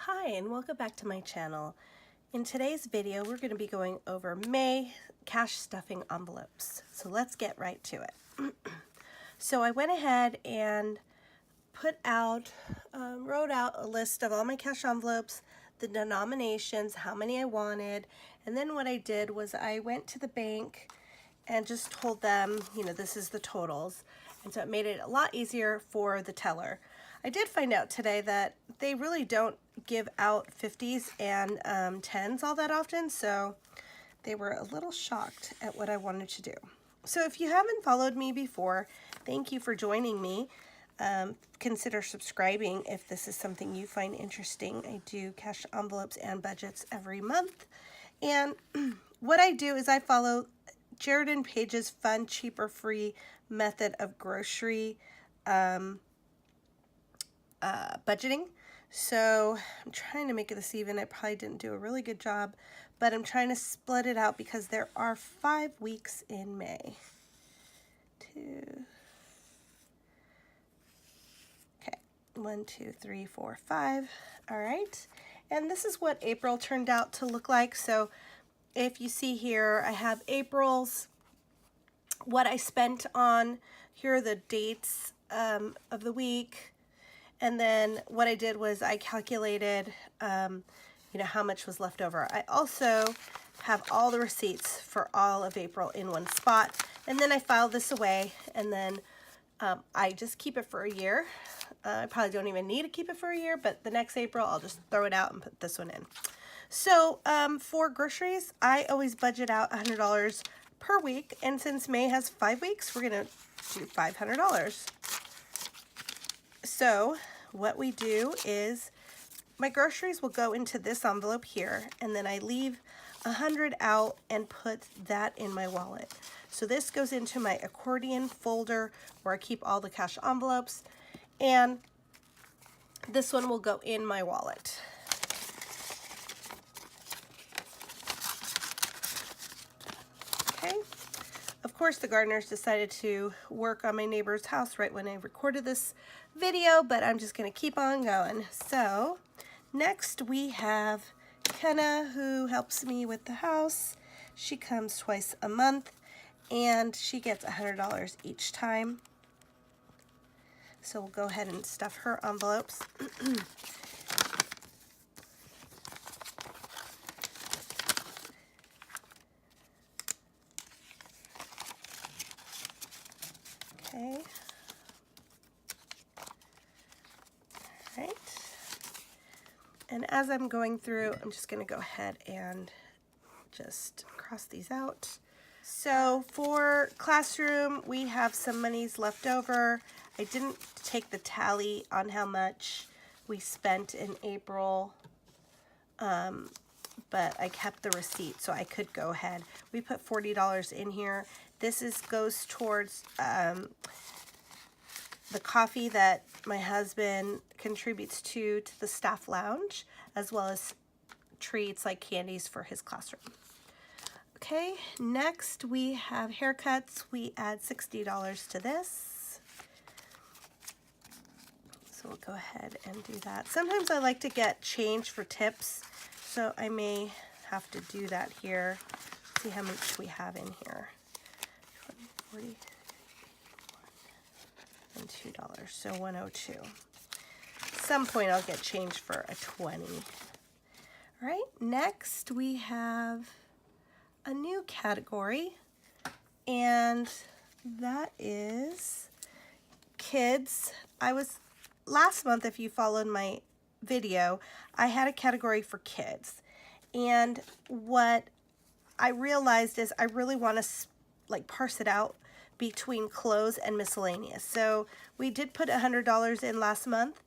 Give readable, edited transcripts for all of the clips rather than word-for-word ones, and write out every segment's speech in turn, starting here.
Hi and welcome back to my channel. In today's video we're going to be going over May cash stuffing envelopes. So let's get right to it. So I went ahead and wrote out a list of all my cash envelopes, the denominations, how many I wanted, and then what I did was I went to the bank and just told them, this is the totals. And so it made it a lot easier for the teller. I did find out today that they really don't give out 50s and 10s all that often, so they were a little shocked at what I wanted to do. So if you haven't followed me before, thank you for joining me. Consider subscribing if this is something you find interesting. I do cash envelopes and budgets every month. And what I do is I follow Jared and Paige's fun, cheaper, free method of grocery budgeting. So I'm trying to make this even. I probably didn't do a really good job, but I'm trying to split it out because there are 5 weeks in May. Okay, 1, 2, 3, 4, 5. All right, and this is what April turned out to look like. So if you see here, I have April's, what I spent on. Here are the dates of the week. And then what I did was I calculated, how much was left over. I also have all the receipts for all of April in one spot. And then I file this away, and then I just keep it for a year. I probably don't even need to keep it for a year, but the next April, I'll just throw it out and put this one in. So for groceries, I always budget out $100 per week. And since May has 5 weeks, we're going to do $500. So what we do is my groceries will go into this envelope here, and then I leave 100 out and put that in my wallet. So this goes into my accordion folder where I keep all the cash envelopes, and this one will go in my wallet. Okay. Of course, the gardeners decided to work on my neighbor's house right when I recorded this video, but I'm just going to keep on going. So next we have Kenna, who helps me with the house. She comes twice a month, and she gets $100 each time. So we'll go ahead and stuff her envelopes. Okay. All right. And as I'm going through, I'm just going to go ahead and just cross these out. So for classroom, we have some monies left over. I didn't take the tally on how much we spent in April, but I kept the receipt so I could go ahead. We put $40 in here. This goes towards the coffee that my husband contributes to the staff lounge, as well as treats like candies for his classroom. Okay, next we have haircuts. We add $60 to this. So we'll go ahead and do that. Sometimes I like to get change for tips, so I may have to do that here. See how much we have in here. 20, 40, and $2, so $102. At some point I'll get change for a 20. All right, next we have a new category, and that is kids. Last month, if you followed my video, I had a category for kids, and what I realized is I really want to parse it out between clothes and miscellaneous. So we did put $100 in last month,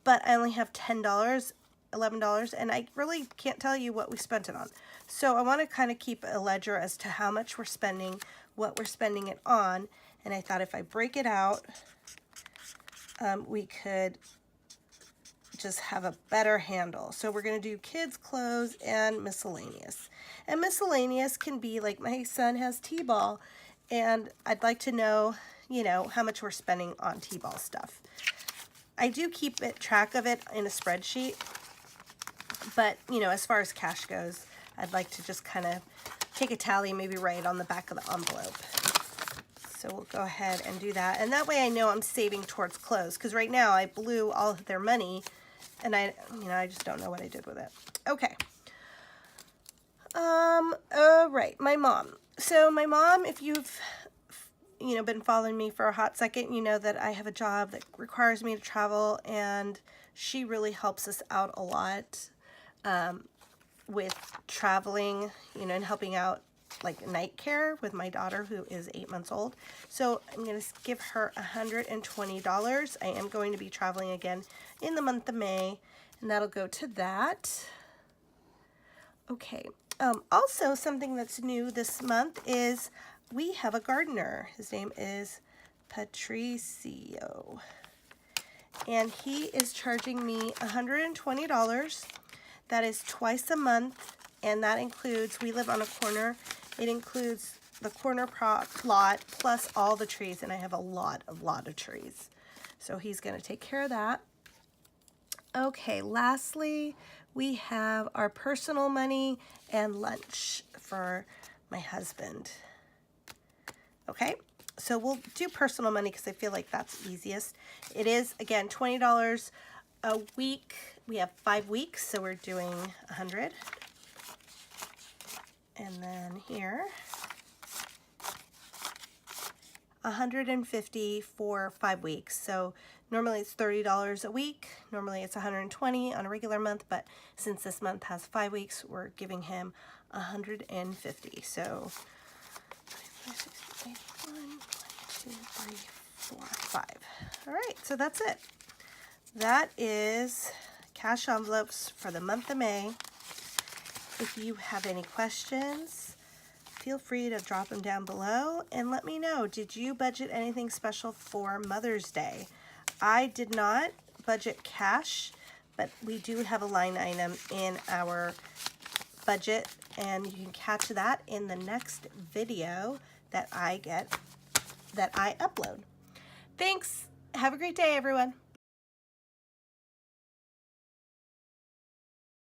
but I only have $10, $11, and I really can't tell you what we spent it on. So I want to kind of keep a ledger as to how much we're spending, what we're spending it on, and I thought if I break it out, we could just have a better handle. So we're going to do kids, clothes, and miscellaneous. And miscellaneous can be like my son has t-ball, and I'd like to know, how much we're spending on t-ball stuff. I do keep track of it in a spreadsheet, But, you know, as far as cash goes, I'd like to just kind of take a tally, maybe write on the back of the envelope. So we'll go ahead and do that. And that way I know I'm saving towards clothes, because right now I blew all of their money and I just don't know what I did with it. Okay. Right, my mom. So my mom, if you've, you know, been following me for a hot second, you know that I have a job that requires me to travel, and she really helps us out a lot with traveling, you know, and helping out like night care with my daughter who is 8 months old. So I'm going to give her $120. I am going to be traveling again in the month of May, and that'll go to that. Okay. Also, something that's new this month is we have a gardener. His name is Patricio, and he is charging me $120. That is twice a month, and that includes, we live on a corner, it includes the corner plot plus all the trees, and I have a lot of trees. So he's going to take care of that. Okay, lastly, we have our personal money and lunch for my husband. Okay, so we'll do personal money because I feel like that's easiest. It is, again, $20 a week. We have 5 weeks, so we're doing 100. And then here, 150 for 5 weeks. So normally it's $30 a week. Normally it's 120 on a regular month, but since this month has 5 weeks, we're giving him 150. So 81, 2, 3, 4, 5. All right, so that's it. That is cash envelopes for the month of May. If you have any questions, feel free to drop them down below and let me know. Did you budget anything special for Mother's Day? I did not budget cash, but we do have a line item in our budget, and you can catch that in the next video that I upload. Thanks. Have a great day, everyone.